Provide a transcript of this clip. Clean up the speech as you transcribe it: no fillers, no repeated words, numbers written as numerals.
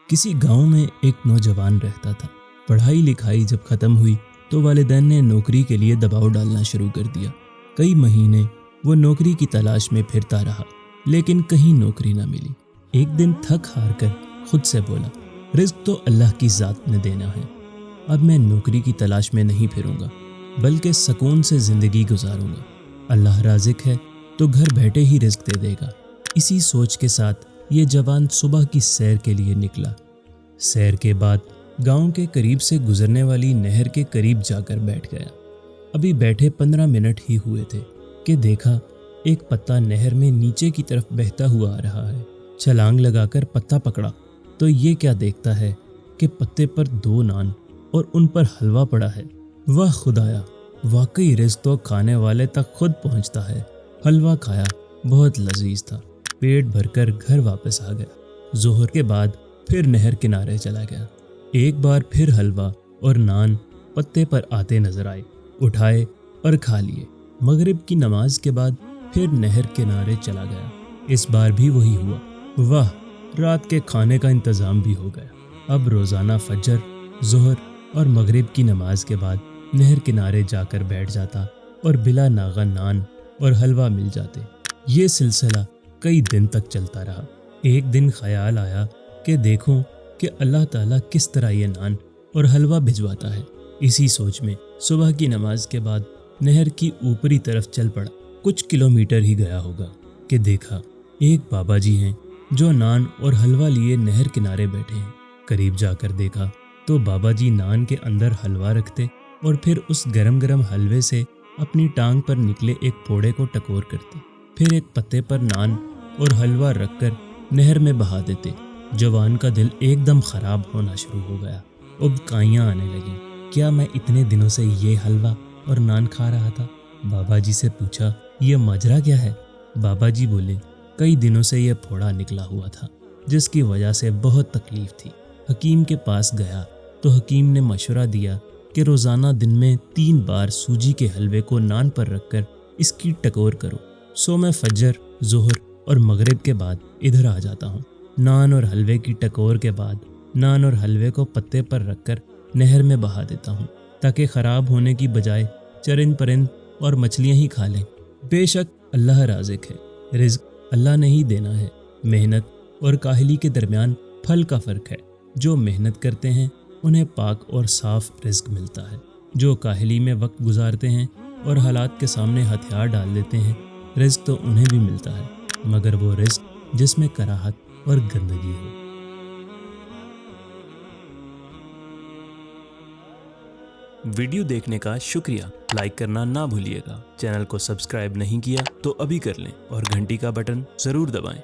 کسی گاؤں میں ایک نوجوان رہتا تھا۔ پڑھائی لکھائی جب ختم ہوئی تو والدین نے نوکری کے لیے دباؤ ڈالنا شروع کر دیا۔ کئی مہینے وہ نوکری کی تلاش میں پھرتا رہا، لیکن کہیں نوکری نہ ملی۔ ایک دن تھک ہار کر خود سے بولا، رزق تو اللہ کی ذات نے دینا ہے، اب میں نوکری کی تلاش میں نہیں پھروں گا بلکہ سکون سے زندگی گزاروں گا۔ اللہ رازق ہے تو گھر بیٹھے ہی رزق دے دے گا۔ اسی سوچ کے ساتھ یہ جوان صبح کی سیر کے لیے نکلا۔ سیر کے بعد گاؤں کے قریب سے گزرنے والی نہر کے قریب جا کر بیٹھ گیا۔ ابھی بیٹھے 15 منٹ ہی ہوئے تھے کہ دیکھا ایک پتا نہر میں نیچے کی طرف بہتا ہوا آ رہا ہے۔ چھلانگ لگا کر پتا پکڑا تو یہ کیا دیکھتا ہے کہ پتے پر 2 نان اور ان پر حلوہ پڑا ہے۔ واہ خدایا، واقعی رزق تو کھانے والے تک خود پہنچتا ہے۔ حلوہ کھایا، بہت لذیذ تھا۔ پیٹ بھر کر گھر واپس آ گیا۔ ظہر کے بعد پھر نہر کنارے چلا گیا۔ ایک بار پھر حلوہ اور نان پتے پر آتے نظر آئے، اٹھائے اور کھا لیے۔ مغرب کی نماز کے بعد پھر نہر کنارے چلا گیا۔ اس بار بھی وہی ہوا۔ واہ، رات کے کھانے کا انتظام بھی ہو گیا۔ اب روزانہ فجر، ظہر اور مغرب کی نماز کے بعد نہر کنارے جا کر بیٹھ جاتا اور بلا ناغہ نان اور حلوہ مل جاتے۔ یہ سلسلہ کئی دن تک چلتا رہا۔ ایک دن خیال آیا کہ دیکھوں کہ اللہ تعالیٰ کس طرح یہ نان اور حلوہ بھجواتا ہے۔ اسی سوچ میں صبح کی نماز کے بعد نہر کی اوپری طرف چل پڑا۔ کچھ کلومیٹر ہی گیا ہوگا کہ دیکھا ایک بابا جی ہیں جو نان اور حلوہ لیے نہر کنارے بیٹھے ہیں۔ قریب جا کر دیکھا تو بابا جی نان کے اندر حلوہ رکھتے اور پھر اس گرم گرم حلوے سے اپنی ٹانگ پر نکلے ایک پھوڑے کو ٹکور کرتے، پھر ایک پتے پر نان اور حلوہ رکھ کر نہر میں بہا دیتے۔ جوان کا دل ایک دم خراب ہونا شروع ہو گیا۔ ابکائیاں آنے لگیں۔ کیا میں اتنے دنوں سے یہ حلوہ اور نان کھا رہا تھا؟ بابا جی سے پوچھا، یہ ماجرا کیا ہے؟ بابا جی بولے، کئی دنوں سے یہ پھوڑا نکلا ہوا تھا جس کی وجہ سے بہت تکلیف تھی۔ حکیم کے پاس گیا تو حکیم نے مشورہ دیا کہ روزانہ دن میں 3 بار سوجی کے حلوے کو نان پر رکھ کر اس کی ٹکور کرو۔ سو میں فجر، ظہر اور مغرب کے بعد ادھر آ جاتا ہوں۔ نان اور حلوے کی ٹکور کے بعد نان اور حلوے کو پتے پر رکھ کر نہر میں بہا دیتا ہوں تاکہ خراب ہونے کی بجائے چرند پرند اور مچھلیاں ہی کھا لیں۔ بے شک اللہ رازق ہے، رزق اللہ نے ہی دینا ہے۔ محنت اور کاہلی کے درمیان پھل کا فرق ہے۔ جو محنت کرتے ہیں انہیں پاک اور صاف رزق ملتا ہے۔ جو کاہلی میں وقت گزارتے ہیں اور حالات کے سامنے ہتھیار ڈال دیتے ہیں، رزق تو انہیں بھی ملتا ہے، مگر وہ رزق جس میں کراہت اور گندگی ہو۔ ویڈیو دیکھنے کا شکریہ۔ لائک کرنا نہ بھولیے گا۔ چینل کو سبسکرائب نہیں کیا تو ابھی کر لیں اور گھنٹی کا بٹن ضرور دبائیں۔